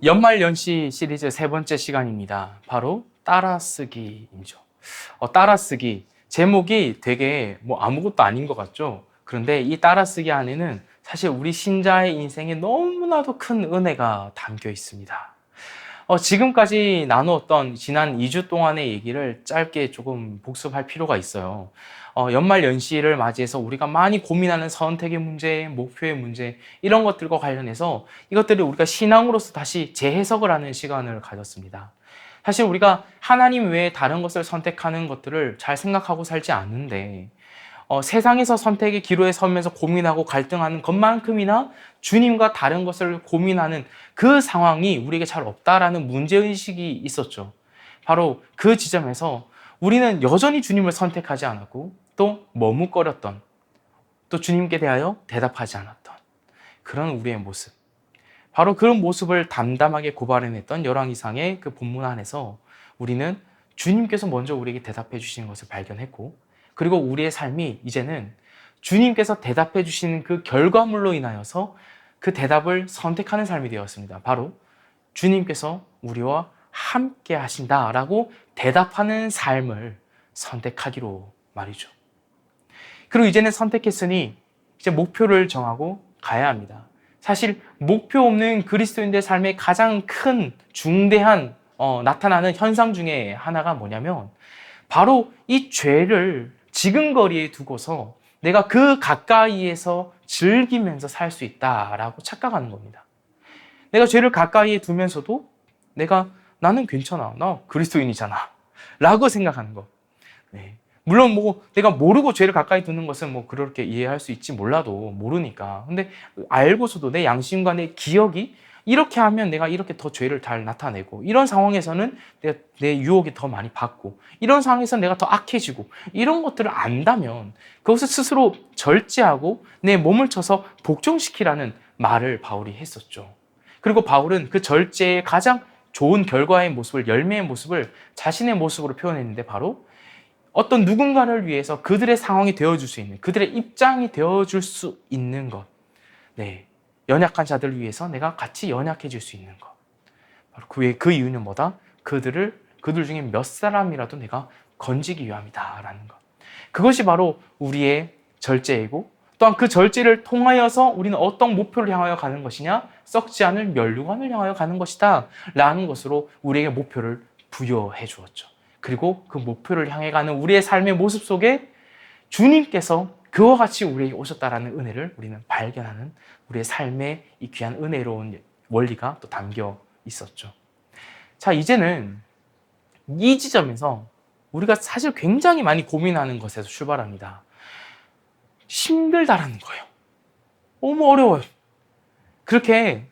연말연시 시리즈 세 번째 시간입니다. 바로 따라쓰기이죠. 따라쓰기. 제목이 되게 아무것도 아닌 것 같죠? 그런데 이 따라쓰기 안에는 사실 우리 신자의 인생에 너무나도 큰 은혜가 담겨 있습니다. 지금까지 나누었던 지난 2주 동안의 얘기를 짧게 조금 복습할 필요가 있어요. 연말 연시를 맞이해서 우리가 많이 고민하는 선택의 문제, 목표의 문제, 이런 것들과 관련해서 이것들을 우리가 신앙으로서 다시 재해석을 하는 시간을 가졌습니다. 사실 우리가 하나님 외에 다른 것을 선택하는 것들을 잘 생각하고 살지 않는데, 세상에서 선택의 기로에 서면서 고민하고 갈등하는 것만큼이나 주님과 다른 것을 고민하는 그 상황이 우리에게 잘 없다라는 문제의식이 있었죠. 바로 그 지점에서 우리는 여전히 주님을 선택하지 않았고 또 머뭇거렸던, 또 주님께 대하여 대답하지 않았던 그런 우리의 모습, 바로 그런 모습을 담담하게 고발해냈던 열왕기상의 그 본문 안에서 우리는 주님께서 먼저 우리에게 대답해 주시는 것을 발견했고, 그리고 우리의 삶이 이제는 주님께서 대답해 주시는 그 결과물로 인하여서 그 대답을 선택하는 삶이 되었습니다. 바로 주님께서 우리와 함께 하신다라고 대답하는 삶을 선택하기로 말이죠. 그리고 이제는 선택했으니 이제 목표를 정하고 가야 합니다. 사실 목표 없는 그리스도인들의 삶의 가장 큰 중대한 나타나는 현상 중에 하나가 뭐냐면 바로 이 죄를 지근거리에 두고서 내가 그 가까이에서 즐기면서 살 수 있다라고 착각하는 겁니다. 내가 죄를 가까이에 두면서도 나는 괜찮아, 나 그리스도인이잖아 라고 생각하는 거. 네. 물론 내가 모르고 죄를 가까이 두는 것은 그렇게 이해할 수 있지, 몰라도 모르니까. 근데 알고서도 내 양심과 내 기억이 이렇게 하면 내가 이렇게 더 죄를 잘 나타내고, 이런 상황에서는 내 유혹이 더 많이 받고, 이런 상황에서는 내가 더 악해지고, 이런 것들을 안다면 그것을 스스로 절제하고 내 몸을 쳐서 복종시키라는 말을 바울이 했었죠. 그리고 바울은 그 절제의 가장 좋은 결과의 모습을, 열매의 모습을 자신의 모습으로 표현했는데, 바로 어떤 누군가를 위해서 그들의 상황이 되어줄 수 있는, 그들의 입장이 되어줄 수 있는 것. 네. 연약한 자들을 위해서 내가 같이 연약해질 수 있는 것. 바로 그 이유는 뭐다? 그들 중에 몇 사람이라도 내가 건지기 위함이다라는 것. 그것이 바로 우리의 절제이고, 또한 그 절제를 통하여서 우리는 어떤 목표를 향하여 가는 것이냐? 썩지 않을 면류관을 향하여 가는 것이다 라는 것으로 우리에게 목표를 부여해 주었죠. 그리고 그 목표를 향해 가는 우리의 삶의 모습 속에 주님께서 그와 같이 우리에게 오셨다라는 은혜를 우리는 발견하는, 우리의 삶의 이 귀한 은혜로운 원리가 또 담겨 있었죠. 자, 이제는 이 지점에서 우리가 사실 굉장히 많이 고민하는 것에서 출발합니다. 힘들다라는 거예요. 너무 어려워요. 그렇게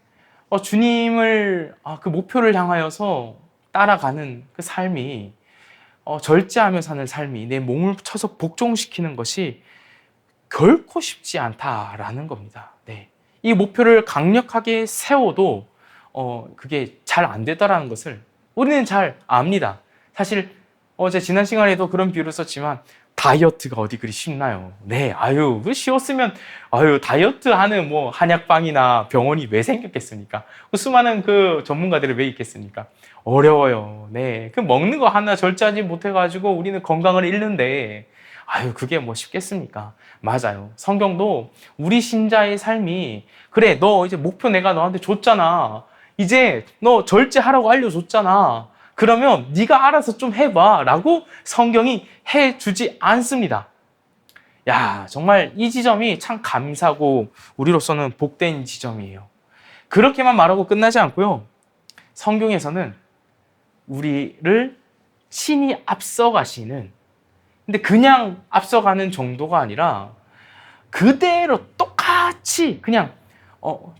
주님을 그 목표를 향하여서 따라가는 그 삶이, 절제하며 사는 삶이, 내 몸을 쳐서 복종시키는 것이 결코 쉽지 않다라는 겁니다. 네. 이 목표를 강력하게 세워도 그게 잘 안 되더라는 것을 우리는 잘 압니다. 사실 제가 지난 시간에도 그런 비유를 썼지만, 다이어트가 어디 그리 쉽나요? 네, 그 쉬웠으면 다이어트 하는 한약방이나 병원이 왜 생겼겠습니까? 수많은 그 전문가들이 왜 있겠습니까? 어려워요. 네, 그 먹는 거 하나 절제하지 못해가지고 우리는 건강을 잃는데, 그게 쉽겠습니까? 맞아요. 성경도 우리 신자의 삶이, 그래, 너 이제 목표 내가 너한테 줬잖아. 이제 너 절제하라고 알려줬잖아. 그러면 네가 알아서 좀 해봐 라고 성경이 해주지 않습니다. 야, 정말 이 지점이 참 감사고 우리로서는 복된 지점이에요. 그렇게만 말하고 끝나지 않고요. 성경에서는 우리를 신이 앞서가시는, 근데 그냥 앞서가는 정도가 아니라 그대로 똑같이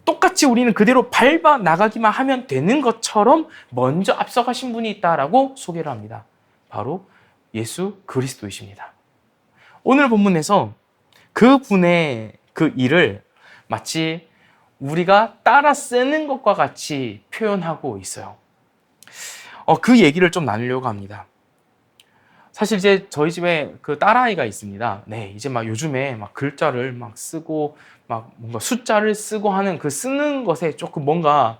똑같이 우리는 그대로 밟아 나가기만 하면 되는 것처럼 먼저 앞서가신 분이 있다라고 소개를 합니다. 바로 예수 그리스도이십니다. 오늘 본문에서 그분의 그 일을 마치 우리가 따라 쓰는 것과 같이 표현하고 있어요. 그 얘기를 좀 나누려고 합니다. 사실 이제 저희 집에 그 딸아이가 있습니다. 네, 이제 요즘에 글자를 쓰고 뭔가 숫자를 쓰고 하는 그 쓰는 것에 조금 뭔가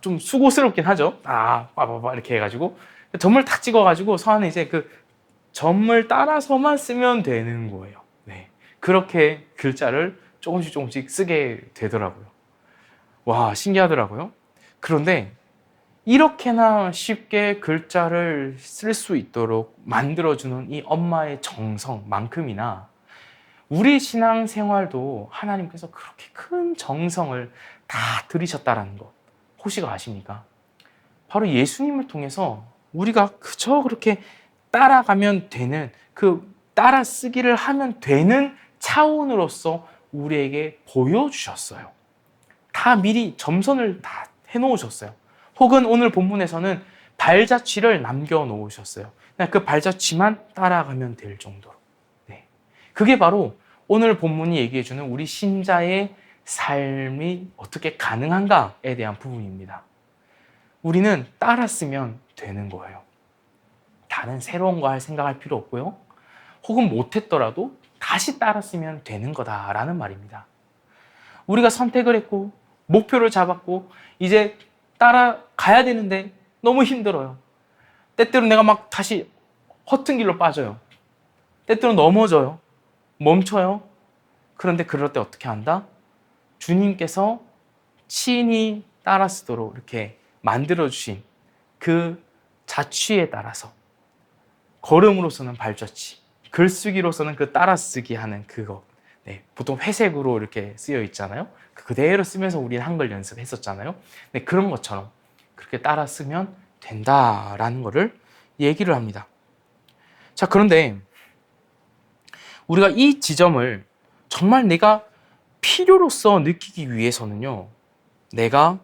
좀 수고스럽긴 하죠. 빠바바 이렇게 해가지고 점을 탁 찍어가지고 서한에 이제 그 점을 따라서만 쓰면 되는 거예요. 네. 그렇게 글자를 조금씩 쓰게 되더라고요. 와, 신기하더라고요. 그런데 이렇게나 쉽게 글자를 쓸 수 있도록 만들어주는 이 엄마의 정성만큼이나 우리 신앙생활도 하나님께서 그렇게 큰 정성을 다 들이셨다라는 것 혹시가 아십니까? 바로 예수님을 통해서 우리가 그저 그렇게 따라가면 되는 그 따라쓰기를 하면 되는 차원으로서 우리에게 보여주셨어요. 다 미리 점선을 다 해놓으셨어요. 혹은 오늘 본문에서는 발자취를 남겨놓으셨어요. 그냥 그 발자취만 따라가면 될 정도로. 네. 그게 바로 오늘 본문이 얘기해주는 우리 신자의 삶이 어떻게 가능한가에 대한 부분입니다. 우리는 따라 쓰면 되는 거예요. 다른 새로운 거 할 생각할 필요 없고요. 혹은 못했더라도 다시 따라 쓰면 되는 거다라는 말입니다. 우리가 선택을 했고 목표를 잡았고 이제 따라가야 되는데 너무 힘들어요. 때때로 내가 막 다시 허튼 길로 빠져요. 때때로 넘어져요. 멈춰요. 그런데 그럴 때 어떻게 한다? 주님께서 친히 따라 쓰도록 이렇게 만들어주신 그 자취에 따라서 걸음으로서는 발자취, 글쓰기로서는 그 따라쓰기 하는 그거. 네, 보통 회색으로 이렇게 쓰여 있잖아요. 그대로 쓰면서 우리는 한글 연습했었잖아요. 네, 그런 것처럼 그렇게 따라 쓰면 된다라는 거를 얘기를 합니다. 자, 그런데 우리가 이 지점을 정말 내가 필요로서 느끼기 위해서는요, 내가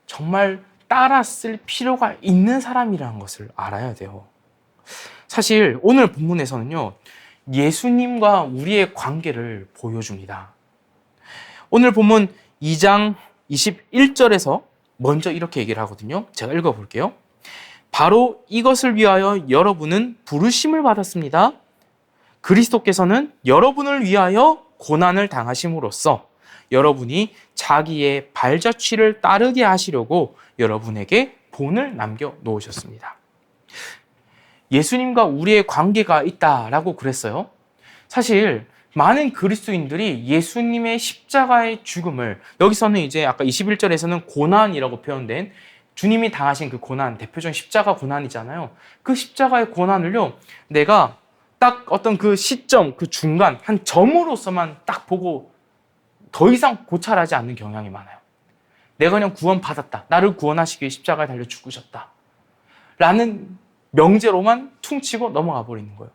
정말 따라 쓸 필요가 있는 사람이라는 것을 알아야 돼요. 사실 오늘 본문에서는요, 예수님과 우리의 관계를 보여줍니다. 오늘 본문 2장 21절에서 먼저 이렇게 얘기를 하거든요. 제가 읽어볼게요. 바로 이것을 위하여 여러분은 부르심을 받았습니다. 그리스도께서는 여러분을 위하여 고난을 당하심으로써 여러분이 자기의 발자취를 따르게 하시려고 여러분에게 본을 남겨 놓으셨습니다. 예수님과 우리의 관계가 있다라고 그랬어요. 사실 많은 그리스도인들이 예수님의 십자가의 죽음을, 여기서는 이제 아까 21절에서는 고난이라고 표현된 주님이 당하신 그 고난, 대표적인 십자가 고난이잖아요. 그 십자가의 고난을요, 내가 딱 어떤 그 시점, 그 중간, 한 점으로서만 딱 보고 더 이상 고찰하지 않는 경향이 많아요. 내가 그냥 구원받았다. 나를 구원하시기 위해 십자가에 달려 죽으셨다. 라는 명제로만 퉁치고 넘어가 버리는 거예요.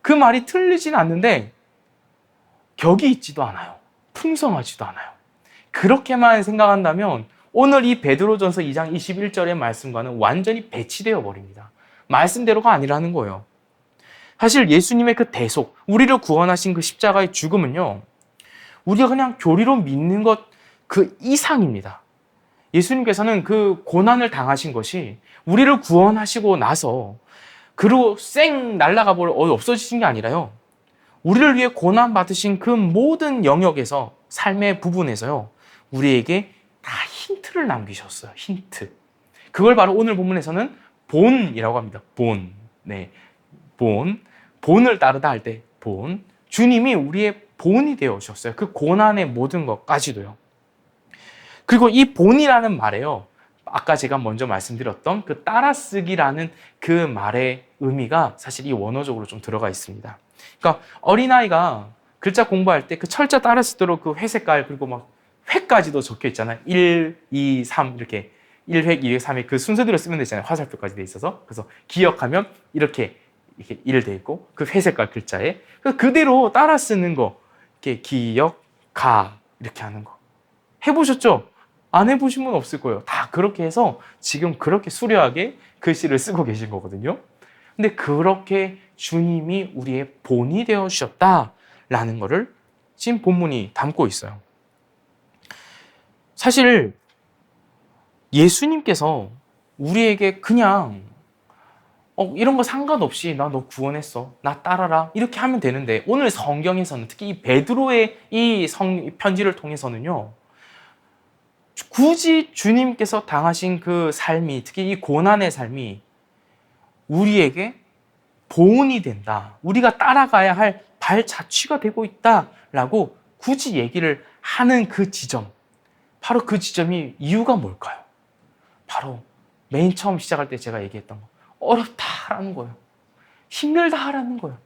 그 말이 틀리진 않는데 격이 있지도 않아요. 풍성하지도 않아요. 그렇게만 생각한다면 오늘 이 베드로전서 2장 21절의 말씀과는 완전히 배치되어 버립니다. 말씀대로가 아니라는 거예요. 사실 예수님의 그 대속, 우리를 구원하신 그 십자가의 죽음은요, 우리가 그냥 교리로 믿는 것 그 이상입니다. 예수님께서는 그 고난을 당하신 것이 우리를 구원하시고 나서 그리고 쌩 날아가 버려 없어지신 게 아니라요, 우리를 위해 고난 받으신 그 모든 영역에서, 삶의 부분에서요, 우리에게 다 힌트를 남기셨어요. 힌트. 그걸 바로 오늘 본문에서는 본이라고 합니다. 본. 네. 본을 따르다 할 때 본. 주님이 우리의 본이 되어 오셨어요. 그 고난의 모든 것까지도요. 그리고 이 본이라는 말에요, 아까 제가 먼저 말씀드렸던 그 따라쓰기라는 그 말의 의미가 사실 이 원어적으로 좀 들어가 있습니다. 그러니까 어린아이가 글자 공부할 때 그 철자 따라 쓰도록 그 회색깔 그리고 막 획까지도 적혀 있잖아요. 1, 2, 3 이렇게 1획, 2획, 3획 그 순서대로 쓰면 되잖아요. 화살표까지 돼 있어서. 그래서 기억하면 이렇게 1 돼 있고 그 회색깔 글자에 그대로 따라 쓰는 거 이렇게 기억, 가 이렇게 하는 거 해보셨죠? 안 해보신 분 없을 거예요. 다 그렇게 해서 지금 그렇게 수려하게 글씨를 쓰고 계신 거거든요. 근데 그렇게 주님이 우리의 본이 되어 주셨다라는 것을 지금 본문이 담고 있어요. 사실 예수님께서 우리에게 그냥 이런 거 상관없이 나 너 구원했어. 나 따라라. 이렇게 하면 되는데 오늘 성경에서는 특히 이 베드로의 이 편지를 통해서는요. 굳이 주님께서 당하신 그 삶이 특히 이 고난의 삶이 우리에게 보온이 된다. 우리가 따라가야 할 발자취가 되고 있다라고 굳이 얘기를 하는 그 지점. 바로 그 지점이 이유가 뭘까요? 바로 맨 처음 시작할 때 제가 얘기했던 거. 어렵다라는 거예요. 힘들다라는 거예요.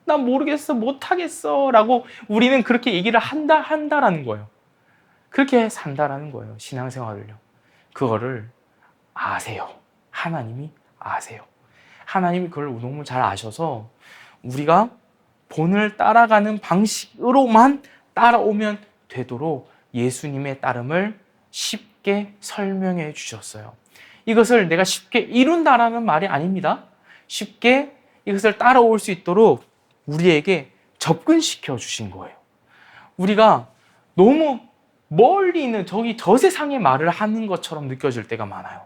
난 모르겠어, 못하겠어 라고 우리는 그렇게 얘기를 한다라는 거예요. 그렇게 산다라는 거예요. 신앙생활을요. 그거를 아세요. 하나님이 아세요. 하나님이 그걸 너무 잘 아셔서 우리가 본을 따라가는 방식으로만 따라오면 되도록 예수님의 따름을 쉽게 설명해 주셨어요. 이것을 내가 쉽게 이룬다라는 말이 아닙니다. 쉽게 이것을 따라올 수 있도록 우리에게 접근시켜 주신 거예요. 우리가 너무 멀리 있는 저 세상의 말을 하는 것처럼 느껴질 때가 많아요.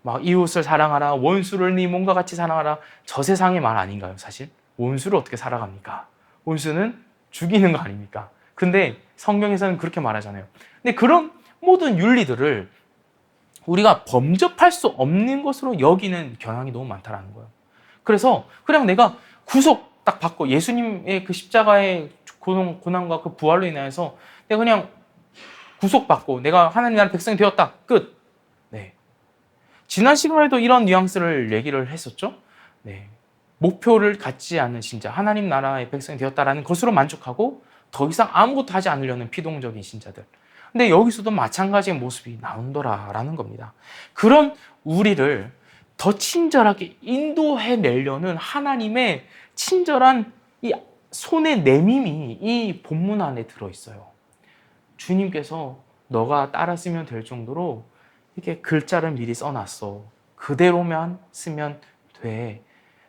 막 이웃을 사랑하라, 원수를 네 몸과 같이 사랑하라. 저 세상의 말 아닌가요, 사실? 원수를 어떻게 살아갑니까? 원수는 죽이는 거 아닙니까? 근데 성경에서는 그렇게 말하잖아요. 근데 그런 모든 윤리들을 우리가 범접할 수 없는 것으로 여기는 경향이 너무 많다라는 거예요. 그래서 그냥 내가 구속 딱 받고 예수님의 그 십자가의 고난과 그 부활로 인해서 내가 그냥 구속받고 내가 하나님 나라의 백성이 되었다. 끝. 네. 지난 시간에도 이런 뉘앙스를 얘기를 했었죠. 네. 목표를 갖지 않는 신자, 하나님 나라의 백성이 되었다라는 것으로 만족하고 더 이상 아무것도 하지 않으려는 피동적인 신자들. 근데 여기서도 마찬가지의 모습이 나온더라라는 겁니다. 그런 우리를 더 친절하게 인도해내려는 하나님의 친절한 이 손의 내밈이 이 본문 안에 들어있어요. 주님께서 너가 따라 쓰면 될 정도로 이렇게 글자를 미리 써놨어. 그대로만 쓰면 돼.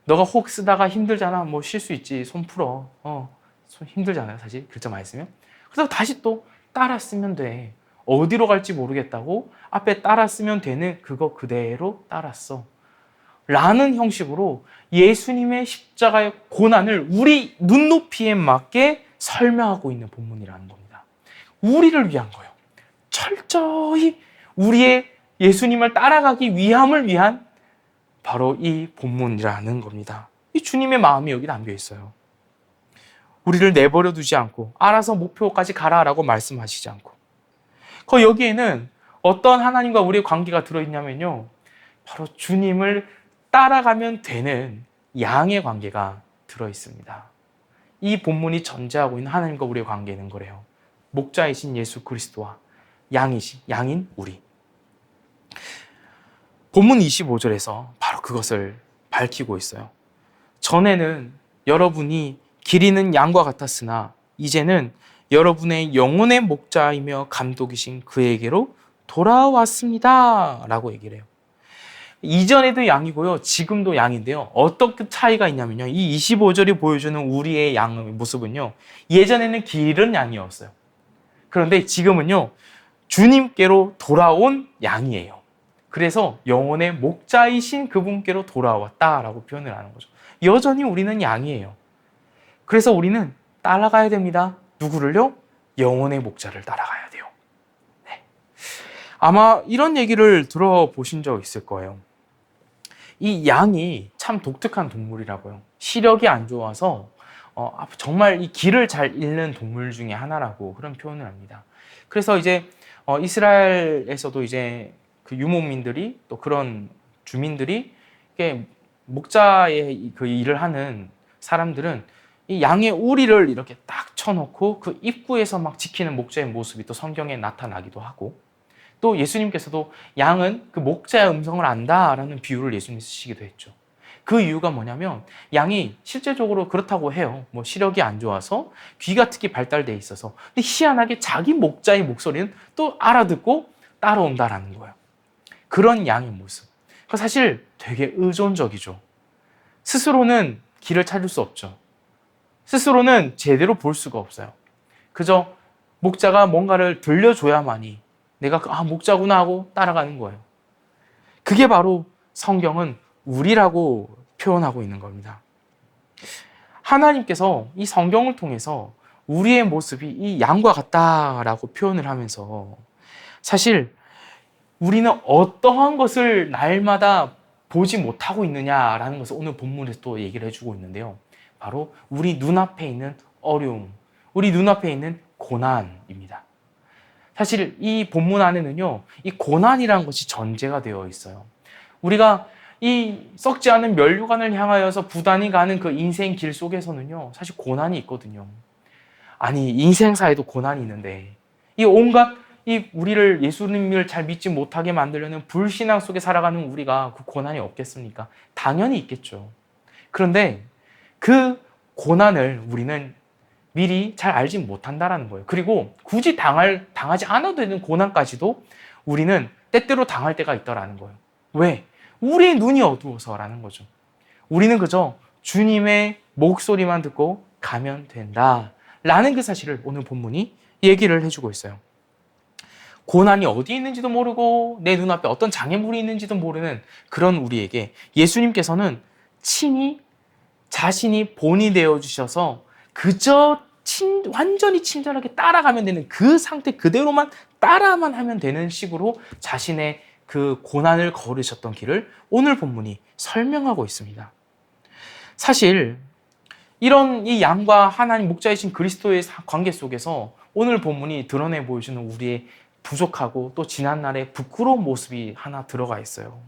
너가 혹 쓰다가 힘들잖아. 뭐 쉴 수 있지. 손 풀어. 손 힘들잖아요. 사실 글자 많이 쓰면. 그래서 다시 또 따라 쓰면 돼. 어디로 갈지 모르겠다고 앞에 따라 쓰면 되는 그거 그대로 따라 써. 라는 형식으로 예수님의 십자가의 고난을 우리 눈높이에 맞게 설명하고 있는 본문이라는 겁니다. 우리를 위한 거예요. 철저히 우리의 예수님을 따라가기 위함을 위한 바로 이 본문이라는 겁니다. 이 주님의 마음이 여기 담겨 있어요. 우리를 내버려 두지 않고 알아서 목표까지 가라라고 말씀하시지 않고 여기에는 어떤 하나님과 우리의 관계가 들어있냐면요. 바로 주님을 따라가면 되는 양의 관계가 들어있습니다. 이 본문이 전제하고 있는 하나님과 우리의 관계는 그래요. 목자이신 예수 그리스도와 양인 우리. 본문 25절에서 바로 그것을 밝히고 있어요. 전에는 여러분이 기리는 양과 같았으나 이제는 여러분의 영혼의 목자이며 감독이신 그에게로 돌아왔습니다. 라고 얘기를 해요. 이전에도 양이고요. 지금도 양인데요. 어떻게 차이가 있냐면요. 이 25절이 보여주는 우리의 양의 모습은요. 예전에는 기른 양이었어요. 그런데 지금은요. 주님께로 돌아온 양이에요. 그래서 영혼의 목자이신 그분께로 돌아왔다라고 표현을 하는 거죠. 여전히 우리는 양이에요. 그래서 우리는 따라가야 됩니다. 누구를요? 영혼의 목자를 따라가야 돼요. 네. 아마 이런 얘기를 들어보신 적 있을 거예요. 이 양이 참 독특한 동물이라고요. 시력이 안 좋아서 정말 이 길을 잘 잃는 동물 중에 하나라고 그런 표현을 합니다. 그래서 이제 이스라엘에서도 이제 그 유목민들이 또 그런 주민들이 이게 목자의 그 일을 하는 사람들은 이 양의 우리를 이렇게 딱 쳐놓고 그 입구에서 막 지키는 목자의 모습이 또 성경에 나타나기도 하고, 또 예수님께서도 양은 그 목자의 음성을 안다라는 비유를 예수님이 쓰시기도 했죠. 그 이유가 뭐냐면 양이 실제적으로 그렇다고 해요. 뭐 시력이 안 좋아서 귀가 특히 발달돼 있어서, 근데 희한하게 자기 목자의 목소리는 또 알아듣고 따라온다라는 거예요. 그런 양의 모습. 사실 되게 의존적이죠. 스스로는 길을 찾을 수 없죠. 스스로는 제대로 볼 수가 없어요. 그저 목자가 뭔가를 들려줘야만이 내가 목자구나 하고 따라가는 거예요. 그게 바로 성경은 우리라고 표현하고 있는 겁니다. 하나님께서 이 성경을 통해서 우리의 모습이 이 양과 같다라고 표현을 하면서, 사실 우리는 어떠한 것을 날마다 보지 못하고 있느냐라는 것을 오늘 본문에서 또 얘기를 해주고 있는데요. 바로 우리 눈앞에 있는 어려움, 우리 눈앞에 있는 고난입니다. 사실 이 본문 안에는요, 이 고난이라는 것이 전제가 되어 있어요. 우리가 이 썩지 않은 면류관을 향하여서 부단히 가는 그 인생 길 속에서는요, 사실 고난이 있거든요. 아니, 인생사에도 고난이 있는데, 이 온갖 우리를 예수님을 잘 믿지 못하게 만들려는 불신앙 속에 살아가는 우리가 그 고난이 없겠습니까? 당연히 있겠죠. 그런데 그 고난을 우리는 미리 잘 알지 못한다라는 거예요. 그리고 굳이 당하지 않아도 되는 고난까지도 우리는 때때로 당할 때가 있더라는 거예요. 왜? 우리의 눈이 어두워서라는 거죠. 우리는 그저 주님의 목소리만 듣고 가면 된다라는 그 사실을 오늘 본문이 얘기를 해주고 있어요. 고난이 어디 있는지도 모르고 내 눈앞에 어떤 장애물이 있는지도 모르는 그런 우리에게 예수님께서는 친히 자신이 본이 되어주셔서 그저 완전히 친절하게 따라가면 되는 그 상태 그대로만 따라만 하면 되는 식으로 자신의 그 고난을 걸으셨던 길을 오늘 본문이 설명하고 있습니다. 사실 이런 이 양과 하나님 목자이신 그리스도의 관계 속에서 오늘 본문이 드러내 보여주는 우리의 부족하고 또 지난날의 부끄러운 모습이 하나 들어가 있어요.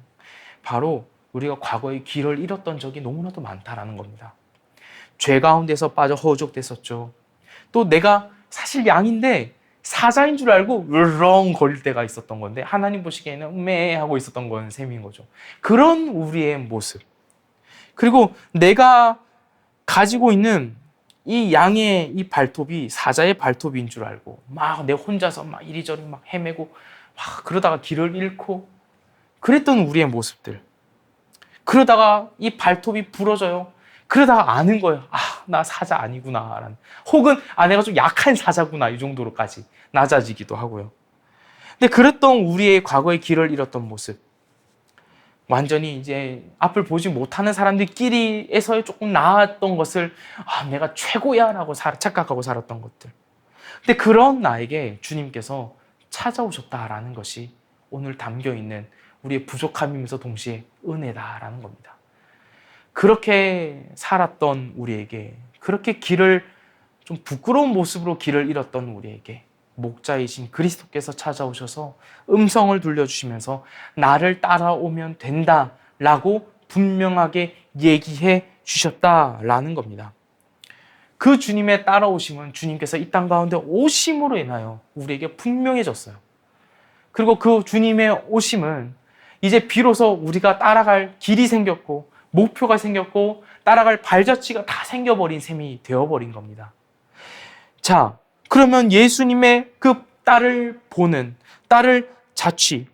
바로 우리가 과거에 길을 잃었던 적이 너무나도 많다라는 겁니다. 죄 가운데서 빠져 허우적댔었죠. 또 내가 사실 양인데 사자인 줄 알고 으렁 거릴 때가 있었던 건데 하나님 보시기에는 하고 있었던 건 셈인 거죠. 그런 우리의 모습. 그리고 내가 가지고 있는 이 양의 이 발톱이 사자의 발톱인 줄 알고 막 내 혼자서 막 이리저리 막 헤매고 막 그러다가 길을 잃고 그랬던 우리의 모습들. 그러다가 이 발톱이 부러져요. 그러다가 아는 거예요. 나 사자 아니구나. 라는. 혹은 내가 좀 약한 사자구나. 이 정도로까지 낮아지기도 하고요. 근데 그랬던 우리의 과거의 길을 잃었던 모습. 완전히 이제 앞을 보지 못하는 사람들끼리에서의 조금 나았던 것을 내가 최고야 라고 착각하고 살았던 것들. 근데 그런 나에게 주님께서 찾아오셨다라는 것이 오늘 담겨있는 우리의 부족함이면서 동시에 은혜다라는 겁니다. 그렇게 살았던 우리에게, 그렇게 길을 좀 부끄러운 모습으로 길을 잃었던 우리에게 목자이신 그리스도께서 찾아오셔서 음성을 들려주시면서 나를 따라오면 된다라고 분명하게 얘기해 주셨다라는 겁니다. 그 주님의 따라오심은 주님께서 이 땅 가운데 오심으로 인하여 우리에게 분명해졌어요. 그리고 그 주님의 오심은 이제 비로소 우리가 따라갈 길이 생겼고 목표가 생겼고 따라갈 발자취가 다 생겨버린 셈이 되어버린 겁니다. 자, 그러면 예수님의 그 딸을 보는, 딸을 자취.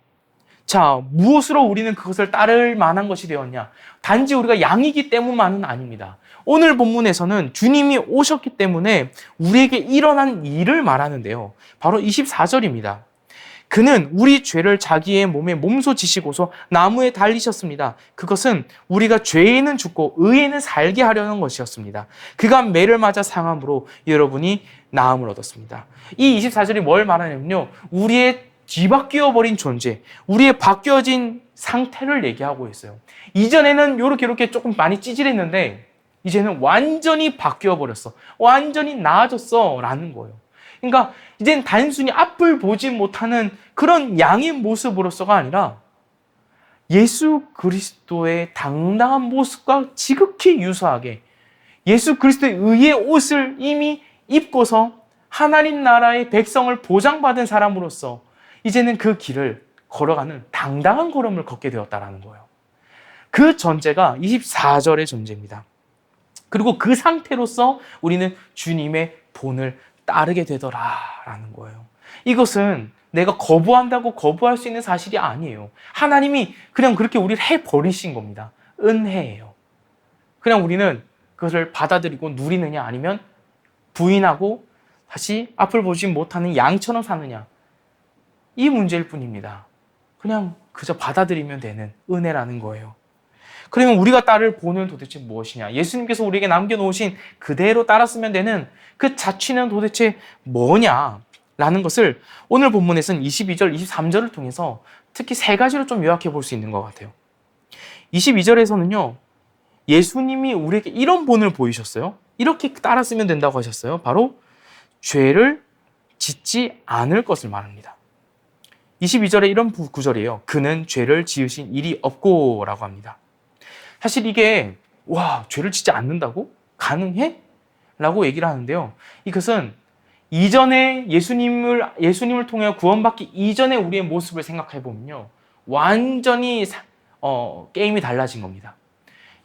자, 무엇으로 우리는 그것을 따를 만한 것이 되었냐? 단지 우리가 양이기 때문만은 아닙니다. 오늘 본문에서는 주님이 오셨기 때문에 우리에게 일어난 일을 말하는데요. 바로 24절입니다. 그는 우리 죄를 자기의 몸에 몸소 지시고서 나무에 달리셨습니다. 그것은 우리가 죄에는 죽고 의에는 살게 하려는 것이었습니다. 그가 매를 맞아 상함으로 여러분이 나음을 얻었습니다. 이 24절이 뭘 말하냐면요. 우리의 뒤바뀌어버린 존재, 우리의 바뀌어진 상태를 얘기하고 있어요. 이전에는 이렇게 조금 많이 찌질했는데 이제는 완전히 바뀌어버렸어. 완전히 나아졌어. 라는 거예요. 그러니까 이젠 단순히 앞을 보지 못하는 그런 양의 모습으로서가 아니라 예수 그리스도의 당당한 모습과 지극히 유사하게 예수 그리스도의 의의 옷을 이미 입고서 하나님 나라의 백성을 보장받은 사람으로서 이제는 그 길을 걸어가는 당당한 걸음을 걷게 되었다라는 거예요. 그 전제가 24절의 전제입니다. 그리고 그 상태로서 우리는 주님의 본을 따르게 되더라라는 거예요. 이것은 내가 거부한다고 거부할 수 있는 사실이 아니에요. 하나님이 그냥 그렇게 우리를 해버리신 겁니다. 은혜예요. 그냥 우리는 그것을 받아들이고 누리느냐 아니면 부인하고 다시 앞을 보지 못하는 양처럼 사느냐, 이 문제일 뿐입니다. 그냥 그저 받아들이면 되는 은혜라는 거예요. 그러면 우리가 따를 본은 도대체 무엇이냐? 예수님께서 우리에게 남겨놓으신 그대로 따랐으면 되는 그 자취는 도대체 뭐냐? 라는 것을 오늘 본문에서는 22절, 23절을 통해서 특히 세 가지로 좀 요약해 볼 수 있는 것 같아요. 22절에서는요, 예수님이 우리에게 이런 본을 보이셨어요. 이렇게 따랐으면 된다고 하셨어요. 바로 죄를 짓지 않을 것을 말합니다. 22절에 이런 구절이에요. 그는 죄를 지으신 일이 없고 라고 합니다. 사실 이게 죄를 짓지 않는다고? 가능해? 라고 얘기를 하는데요. 이것은 이전에 예수님을 통해 구원받기 이전에 우리의 모습을 생각해 보면요, 완전히 게임이 달라진 겁니다.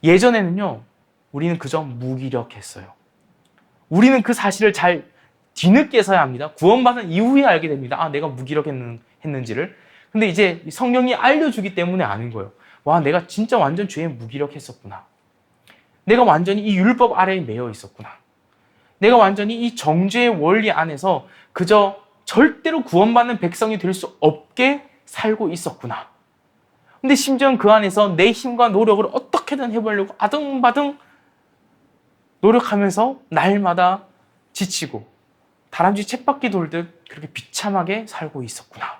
예전에는요, 우리는 그저 무기력했어요. 우리는 그 사실을 잘 뒤늦게서야 합니다. 구원받은 이후에 알게 됩니다. 내가 무기력했는지를. 근데 이제 성령이 알려주기 때문에 아는 거예요. 내가 진짜 완전 죄에 무기력했었구나. 내가 완전히 이 율법 아래에 매여 있었구나. 내가 완전히 이 정죄의 원리 안에서 그저 절대로 구원받는 백성이 될 수 없게 살고 있었구나. 근데 심지어 그 안에서 내 힘과 노력을 어떻게든 해보려고 아등바등 노력하면서 날마다 지치고 다람쥐 쳇바퀴 돌듯 그렇게 비참하게 살고 있었구나.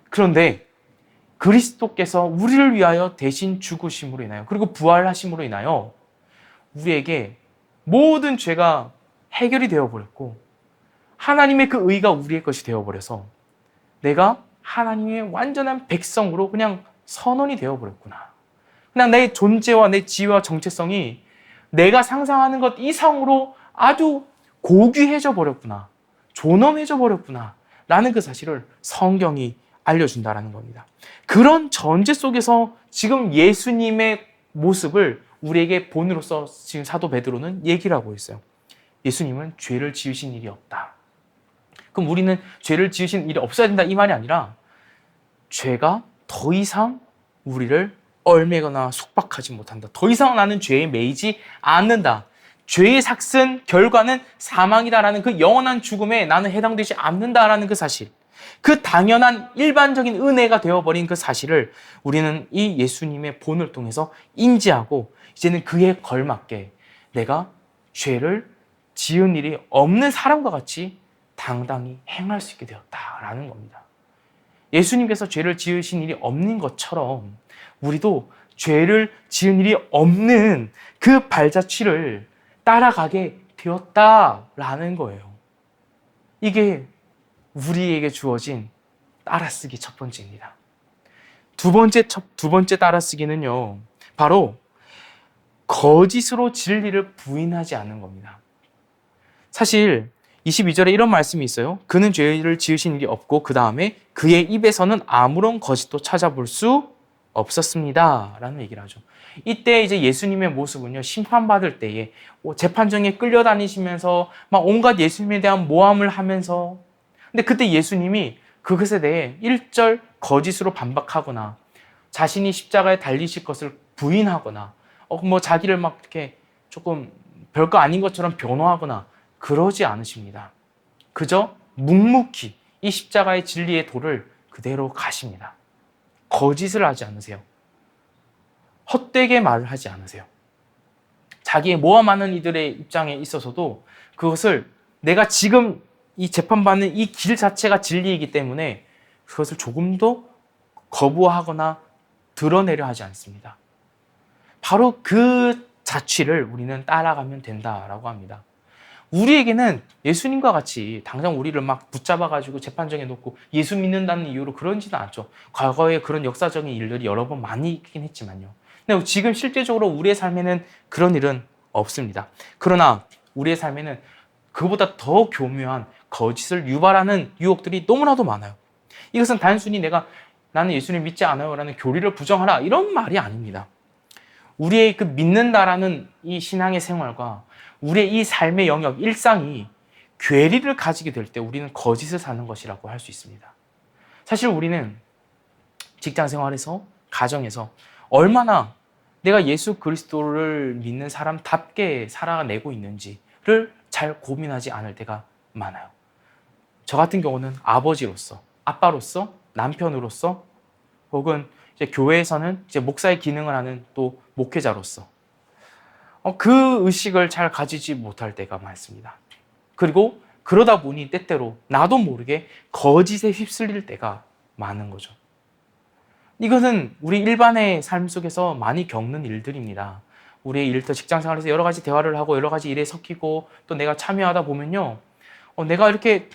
그런데 그리스도께서 우리를 위하여 대신 죽으심으로 인하여, 그리고 부활하심으로 인하여 우리에게 모든 죄가 해결이 되어버렸고 하나님의 그 의가 우리의 것이 되어버려서 내가 하나님의 완전한 백성으로 그냥 선언이 되어버렸구나. 그냥 내 존재와 내 지위와 정체성이 내가 상상하는 것 이상으로 아주 고귀해져 버렸구나. 존엄해져 버렸구나. 라는 그 사실을 성경이 알려준다라는 겁니다. 그런 전제 속에서 지금 예수님의 모습을 우리에게 본으로서 지금 사도 베드로는 얘기를 하고 있어요. 예수님은 죄를 지으신 일이 없다. 그럼 우리는 죄를 지으신 일이 없어야 된다 이 말이 아니라 죄가 더 이상 우리를 얽매거나 속박하지 못한다. 더 이상 나는 죄에 매이지 않는다. 죄의 삭슨 결과는 사망이다라는 그 영원한 죽음에 나는 해당되지 않는다라는 그 사실, 그 당연한 일반적인 은혜가 되어버린 그 사실을 우리는 이 예수님의 본을 통해서 인지하고 이제는 그에 걸맞게 내가 죄를 지은 일이 없는 사람과 같이 당당히 행할 수 있게 되었다라는 겁니다. 예수님께서 죄를 지으신 일이 없는 것처럼 우리도 죄를 지은 일이 없는 그 발자취를 따라가게 되었다라는 거예요. 이게 우리에게 주어진 따라쓰기 첫 번째입니다. 두 번째 따라쓰기는요, 바로 거짓으로 진리를 부인하지 않는 겁니다. 사실 22절에 이런 말씀이 있어요. 그는 죄를 지으신 일이 없고 그 다음에 그의 입에서는 아무런 거짓도 찾아볼 수 없었습니다. 라는 얘기를 하죠. 이때 이제 예수님의 모습은요, 심판받을 때에 재판정에 끌려다니시면서 막 온갖 예수님에 대한 모함을 하면서, 근데 그때 예수님이 그것에 대해 일절 거짓으로 반박하거나 자신이 십자가에 달리실 것을 부인하거나 자기를 막 이렇게 조금 별거 아닌 것처럼 변호하거나 그러지 않으십니다. 그저 묵묵히 이 십자가의 진리의 도를 그대로 가십니다. 거짓을 하지 않으세요. 헛되게 말을 하지 않으세요. 자기의 모함하는 이들의 입장에 있어서도 그것을 내가 지금 이 재판받는 이 길 자체가 진리이기 때문에 그것을 조금도 거부하거나 드러내려 하지 않습니다. 바로 그 자취를 우리는 따라가면 된다라고 합니다. 우리에게는 예수님과 같이 당장 우리를 막 붙잡아가지고 재판정에 놓고 예수 믿는다는 이유로 그런지는 않죠. 과거에 그런 역사적인 일들이 여러 번 많이 있긴 했지만요. 근데 지금 실제적으로 우리의 삶에는 그런 일은 없습니다. 그러나 우리의 삶에는 그보다 더 교묘한 거짓을 유발하는 유혹들이 너무나도 많아요. 이것은 단순히 나는 예수님 믿지 않아요 라는 교리를 부정하라 이런 말이 아닙니다. 우리의 그 믿는다라는 이 신앙의 생활과 우리의 이 삶의 영역, 일상이 괴리를 가지게 될 때 우리는 거짓을 사는 것이라고 할 수 있습니다. 사실 우리는 직장 생활에서, 가정에서 얼마나 내가 예수 그리스도를 믿는 사람답게 살아내고 있는지를 잘 고민하지 않을 때가 많아요. 저 같은 경우는 아버지로서, 아빠로서, 남편으로서, 혹은 이제 교회에서는 이제 목사의 기능을 하는 또 목회자로서 그 의식을 잘 가지지 못할 때가 많습니다. 그리고 그러다 보니 때때로 나도 모르게 거짓에 휩쓸릴 때가 많은 거죠. 이것은 우리 일반의 삶 속에서 많이 겪는 일들입니다. 우리의 일터 직장 생활에서 여러 가지 대화를 하고 여러 가지 일에 섞이고 또 내가 참여하다 보면요. 내가 이렇게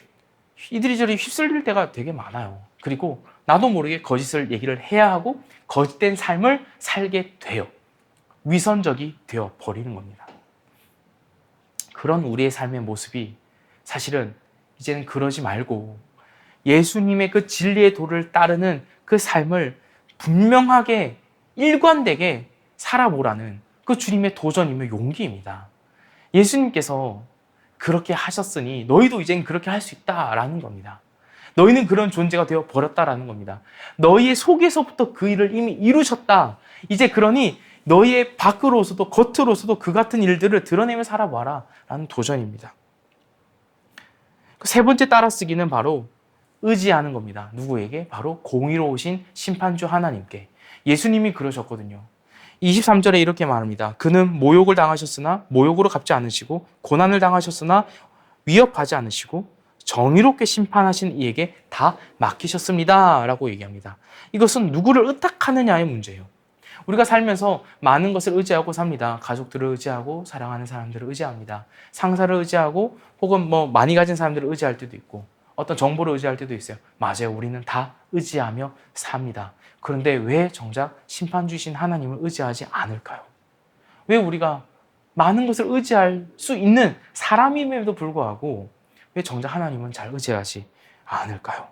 이리저리 휩쓸릴 때가 되게 많아요. 그리고 나도 모르게 거짓을 얘기를 해야 하고 거짓된 삶을 살게 돼요. 위선적이 되어 버리는 겁니다. 그런 우리의 삶의 모습이 사실은 이제는 그러지 말고 예수님의 그 진리의 도를 따르는 그 삶을 분명하게 일관되게 살아보라는 그 주님의 도전이며 용기입니다. 예수님께서 그렇게 하셨으니 너희도 이젠 그렇게 할 수 있다라는 겁니다. 너희는 그런 존재가 되어 버렸다라는 겁니다. 너희의 속에서부터 그 일을 이미 이루셨다. 이제 그러니 너희의 밖으로서도 겉으로서도 그 같은 일들을 드러내며 살아봐라 라는 도전입니다. 세 번째 따라쓰기는 바로 의지하는 겁니다. 누구에게? 바로 공의로우신 심판주 하나님께. 예수님이 그러셨거든요. 23절에 이렇게 말합니다. 그는 모욕을 당하셨으나 모욕으로 갚지 않으시고 고난을 당하셨으나 위협하지 않으시고 정의롭게 심판하신 이에게 다 맡기셨습니다 라고 얘기합니다. 이것은 누구를 의탁하느냐의 문제예요. 우리가 살면서 많은 것을 의지하고 삽니다. 가족들을 의지하고 사랑하는 사람들을 의지합니다. 상사를 의지하고 혹은 많이 가진 사람들을 의지할 때도 있고 어떤 정보를 의지할 때도 있어요. 맞아요. 우리는 다 의지하며 삽니다. 그런데 왜 정작 심판 주신 하나님을 의지하지 않을까요? 왜 우리가 많은 것을 의지할 수 있는 사람임에도 불구하고 왜 정작 하나님은 잘 의지하지 않을까요?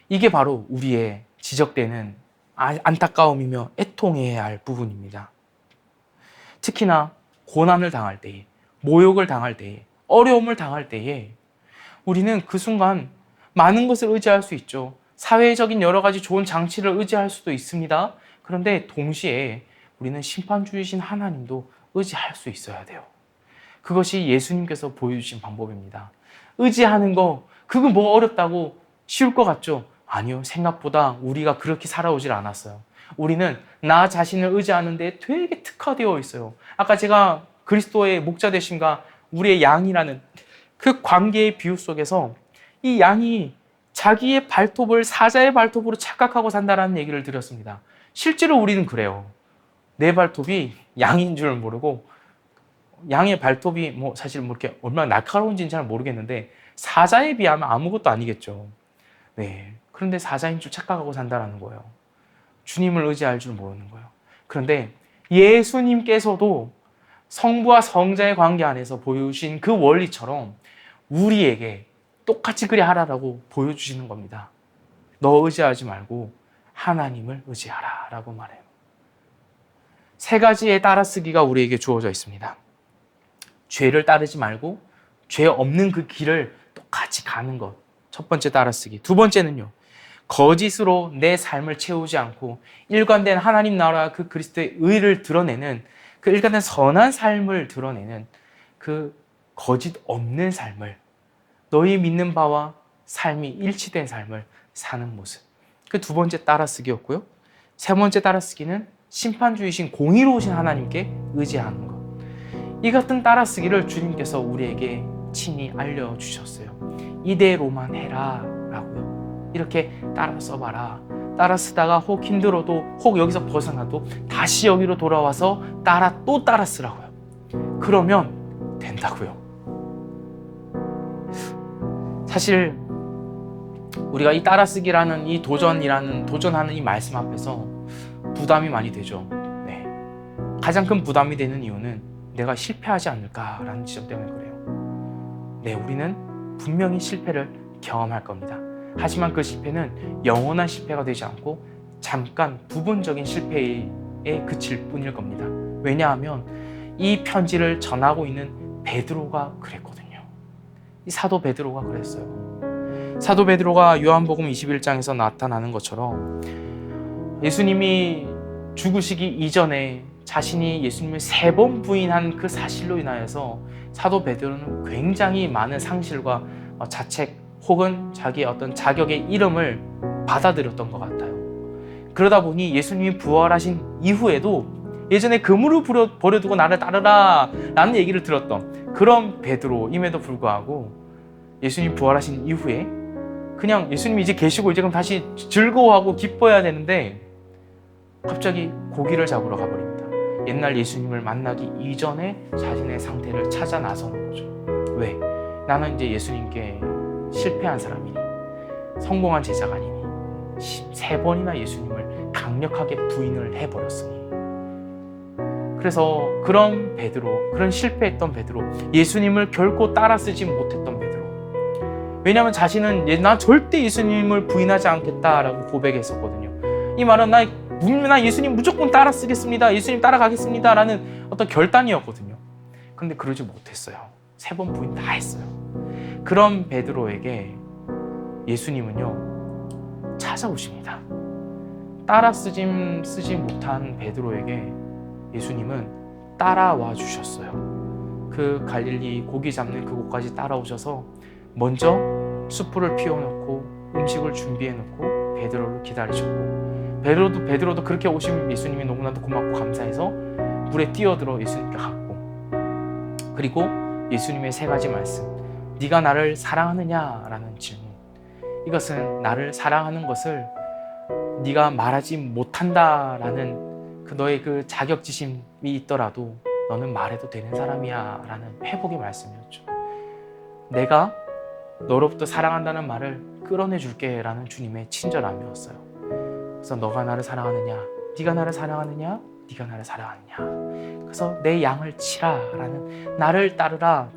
이게 바로 우리의 지적되는 안타까움이며 애통해야 할 부분입니다. 특히나 고난을 당할 때에, 모욕을 당할 때에, 어려움을 당할 때에 우리는 그 순간 많은 것을 의지할 수 있죠. 사회적인 여러 가지 좋은 장치를 의지할 수도 있습니다. 그런데 동시에 우리는 심판주이신 하나님도 의지할 수 있어야 돼요. 그것이 예수님께서 보여주신 방법입니다. 의지하는 거, 그거 뭐 어렵다고 쉬울 것 같죠? 아니요. 생각보다 우리가 그렇게 살아오질 않았어요. 우리는 나 자신을 의지하는 데 되게 특화되어 있어요. 아까 제가 그리스도의 목자 되심과 우리의 양이라는 그 관계의 비유 속에서 이 양이 자기의 발톱을 사자의 발톱으로 착각하고 산다라는 얘기를 드렸습니다. 실제로 우리는 그래요. 내 발톱이 양인 줄 모르고 양의 발톱이 사실 이렇게 얼마나 날카로운지는 잘 모르겠는데 사자에 비하면 아무것도 아니겠죠. 네. 그런데 사자인 줄 착각하고 산다라는 거예요. 주님을 의지할 줄 모르는 거예요. 그런데 예수님께서도 성부와 성자의 관계 안에서 보여주신 그 원리처럼 우리에게 똑같이 그리 하라라고 보여주시는 겁니다. 너 의지하지 말고 하나님을 의지하라 라고 말해요. 세 가지의 따라쓰기가 우리에게 주어져 있습니다. 죄를 따르지 말고 죄 없는 그 길을 똑같이 가는 것. 첫 번째 따라쓰기. 두 번째는요. 거짓으로 내 삶을 채우지 않고 일관된 하나님 나라 그 그리스도의 의를 드러내는 그 일관된 선한 삶을 드러내는 그 거짓 없는 삶을 너희 믿는 바와 삶이 일치된 삶을 사는 모습. 그 두 번째 따라쓰기였고요. 세 번째 따라쓰기는 심판주이신 공의로우신 하나님께 의지하는 것. 이 같은 따라쓰기를 주님께서 우리에게 친히 알려주셨어요. 이대로만 해라 라고요. 이렇게 따라 써봐라. 따라 쓰다가 혹 힘들어도 혹 여기서 벗어나도 다시 여기로 돌아와서 또 따라 쓰라고요. 그러면 된다고요. 사실 우리가 이 따라쓰기라는 이 도전하는 이 말씀 앞에서 부담이 많이 되죠. 네. 가장 큰 부담이 되는 이유는 내가 실패하지 않을까라는 지점 때문에 그래요. 네, 우리는 분명히 실패를 경험할 겁니다. 하지만 그 실패는 영원한 실패가 되지 않고 잠깐 부분적인 실패에 그칠 뿐일 겁니다. 왜냐하면 이 편지를 전하고 있는 베드로가 그랬거든요. 이 사도 베드로가 그랬어요. 사도 베드로가 요한복음 21장에서 나타나는 것처럼 예수님이 죽으시기 이전에 자신이 예수님을 3번 부인한 그 사실로 인하여서 사도 베드로는 굉장히 많은 상실과 자책 혹은 자기의 어떤 자격의 이름을 받아들였던 것 같아요. 그러다 보니 예수님이 부활하신 이후에도 예전에 그물을 버려두고 나를 따르라 라는 얘기를 들었던 그런 베드로임에도 불구하고 예수님 부활하신 이후에 그냥 예수님이 이제 계시고 이제 그럼 다시 즐거워하고 기뻐해야 되는데 갑자기 고기를 잡으러 가버립니다. 옛날 예수님을 만나기 이전에 자신의 상태를 찾아 나서는 거죠. 왜? 나는 이제 예수님께 실패한 사람이니 성공한 제자가 아니니 3번이나 예수님을 강력하게 부인을 해버렸으니 그래서 그런 베드로, 그런 실패했던 베드로, 예수님을 결코 따라 쓰지 못했던 베드로. 왜냐하면 자신은 나 절대 예수님을 부인하지 않겠다라고 고백했었거든요. 이 말은 나 예수님 무조건 따라 쓰겠습니다. 예수님 따라가겠습니다. 라는 어떤 결단이었거든요. 그런데 그러지 못했어요. 3번 부인 다 했어요. 그런 베드로에게 예수님은요 찾아오십니다. 따라 쓰지 못한 베드로에게 예수님은 따라와 주셨어요. 그 갈릴리 고기 잡는 그곳까지 따라오셔서 먼저 숯불을 피워놓고 음식을 준비해놓고 베드로를 기다리셨고 베드로도 그렇게 오신 예수님이 너무나도 고맙고 감사해서 물에 뛰어들어 예수님께 갔고 그리고 예수님의 3가지 말씀 네가 나를 사랑하느냐라는 질문 이것은 나를 사랑하는 것을 네가 말하지 못한다라는 그 너의 그 자격지심이 있더라도 너는 말해도 되는 사람이야 라는 회복의 말씀이었죠. 내가 너로부터 사랑한다는 말을 끌어내 줄게 라는 주님의 친절함이었어요. 그래서 너가 나를 사랑하느냐 네가 나를 사랑하느냐 네가 나를 사랑하느냐 그래서 내 양을 치라 라는 나를 따르라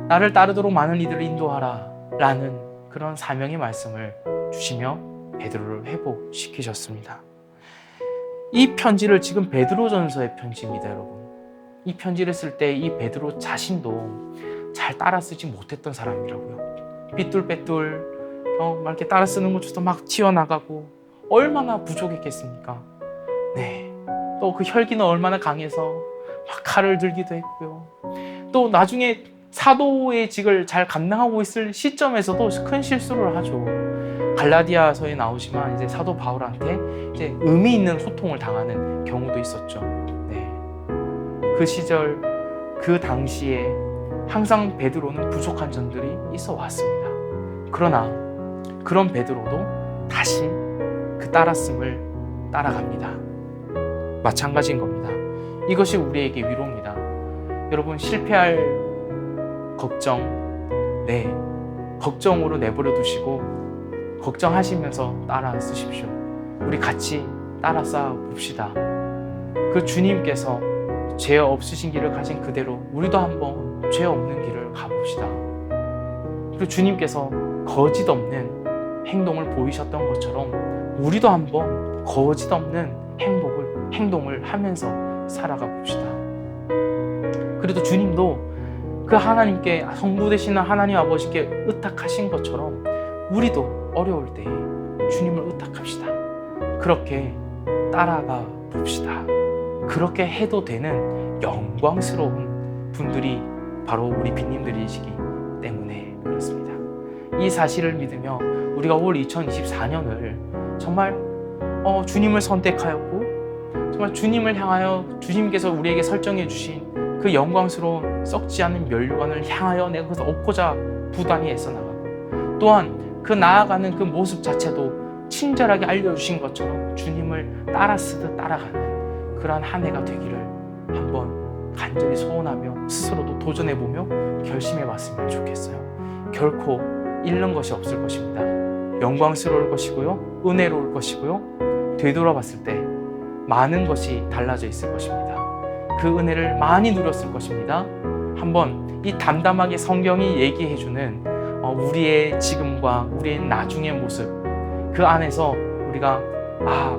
나를 따르도록 많은 이들을 인도하라 라는 그런 사명의 말씀을 주시며 베드로를 회복시키셨습니다. 이 편지를 지금 베드로전서의 편지입니다, 여러분. 이 편지를 쓸 때 이 베드로 자신도 잘 따라 쓰지 못했던 사람이라고요. 삐뚤빼뚤 막 이렇게 따라 쓰는 것조차 막 튀어나가고 얼마나 부족했겠습니까? 네. 또 그 혈기는 얼마나 강해서 막 칼을 들기도 했고요. 또 나중에 사도의 직을 잘 감당하고 있을 시점에서도 큰 실수를 하죠. 갈라디아서에 나오지만 이제 사도 바울한테 이제 의미 있는 호통을 당하는 경우도 있었죠. 네. 그 시절 그 당시에 항상 베드로는 부족한 점들이 있어 왔습니다. 그러나 그런 베드로도 다시 그 따랐음을 따라갑니다. 마찬가지인 겁니다. 이것이 우리에게 위로입니다. 여러분 실패할 걱정, 네, 걱정으로 내버려 두시고 걱정하시면서 따라 쓰십시오. 우리 같이 따라 쌓아 봅시다. 그 주님께서 죄 없으신 길을 가신 그대로 우리도 한번 죄 없는 길을 가봅시다. 그리고 주님께서 거짓 없는 행동을 보이셨던 것처럼 우리도 한번 거짓 없는 행동을 하면서 살아가 봅시다. 그래도 주님도 그 하나님께 성부 되시는 하나님 아버지께 의탁하신 것처럼 우리도 어려울 때 주님을 의탁합시다. 그렇게 따라가 봅시다. 그렇게 해도 되는 영광스러운 분들이 바로 우리 빈님들이시기 때문에 그렇습니다. 이 사실을 믿으며 우리가 올 2024년을 정말 주님을 선택하였고 정말 주님을 향하여 주님께서 우리에게 설정해 주신 그 영광스러운 썩지 않은 면류관을 향하여 내가 그것을 얻고자 부단히 애써 나가고 또한 그 나아가는 그 모습 자체도 친절하게 알려주신 것처럼 주님을 따라 쓰듯 따라가는 그러한 한 해가 되기를 한번 간절히 소원하며 스스로도 도전해보며 결심해봤으면 좋겠어요. 결코 잃는 것이 없을 것입니다. 영광스러울 것이고요, 은혜로울 것이고요, 되돌아봤을 때 많은 것이 달라져 있을 것입니다. 그 은혜를 많이 누렸을 것입니다. 한번 이 담담하게 성경이 얘기해주는 우리의 지금과 우리의 나중의 모습, 그 안에서 우리가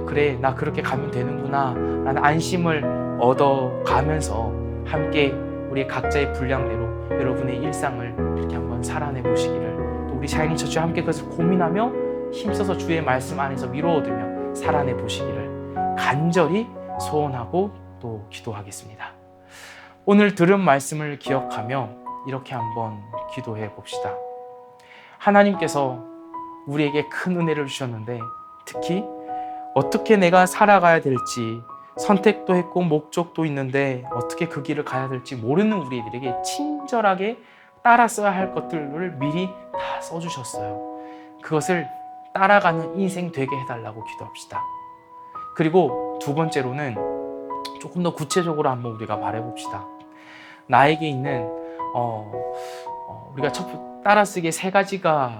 그래, 나 그렇게 가면 되는구나 라는 안심을 얻어가면서 함께 우리 각자의 분량대로 여러분의 일상을 이렇게 한번 살아내 보시기를, 또 우리 샤이니 처치와 함께 그것을 고민하며 힘써서 주의 말씀 안에서 위로 얻으며 살아내 보시기를 간절히 소원하고 또 기도하겠습니다. 오늘 들은 말씀을 기억하며 이렇게 한번 기도해 봅시다. 하나님께서 우리에게 큰 은혜를 주셨는데, 특히 어떻게 내가 살아가야 될지 선택도 했고 목적도 있는데 어떻게 그 길을 가야 될지 모르는 우리들에게 친절하게 따라 써야 할 것들을 미리 다 써주셨어요. 그것을 따라가는 인생 되게 해달라고 기도합시다. 그리고 두 번째로는 조금 더 구체적으로 한번 우리가 말해봅시다. 나에게 있는 우리가 따라쓰기에 3가지가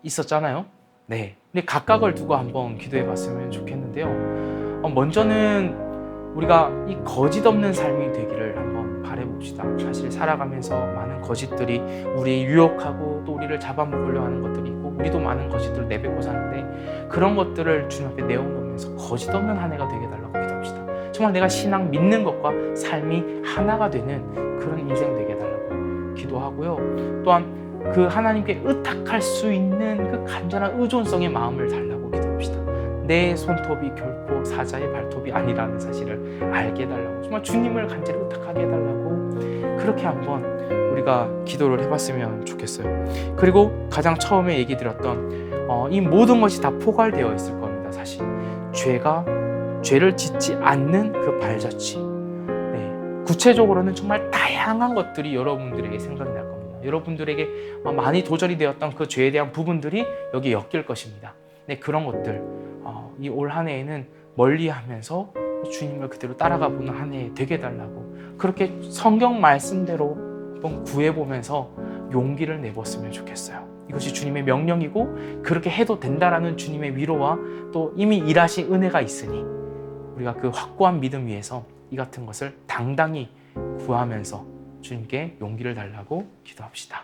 있었잖아요. 네. 근데 각각을 두고 한번 기도해봤으면 좋겠는데요. 먼저는 우리가 이 거짓 없는 삶이 되기를 한번 바라봅시다. 사실 살아가면서 많은 거짓들이 우리 유혹하고 또 우리를 잡아먹으려 하는 것들이 있고, 우리도 많은 거짓들을 내뱉고 사는데 그런 것들을 주님 앞에 내어놓으면서 거짓 없는 한 해가 되게 해달라고 기도합시다. 정말 내가 신앙 믿는 것과 삶이 하나가 되는 그런 인생 되게 해달라고 기도하고요. 또한 그 하나님께 의탁할 수 있는 그 간절한 의존성의 마음을 달라고 기도합시다. 내 손톱이 결코 사자의 발톱이 아니라는 사실을 알게 해달라고, 정말 주님을 간절히 의탁하게 해달라고 그렇게 한번 우리가 기도를 해봤으면 좋겠어요. 그리고 가장 처음에 얘기 드렸던 이 모든 것이 다 포괄되어 있을 겁니다. 사실 죄를 짓지 않는 그 발자취, 구체적으로는 정말 다양한 것들이 여러분들에게 생각날 겁니다. 여러분들에게 많이 도전이 되었던 그 죄에 대한 부분들이 여기에 엮일 것입니다. 그런 것들 이 올 한 해에는 멀리하면서 주님을 그대로 따라가 보는 한 해 되게 해달라고 그렇게 성경 말씀대로 한번 구해보면서 용기를 내봤으면 좋겠어요. 이것이 주님의 명령이고 그렇게 해도 된다라는 주님의 위로와 또 이미 일하신 은혜가 있으니 우리가 그 확고한 믿음 위에서 이 같은 것을 당당히 구하면서 주님께 용기를 달라고 기도합시다.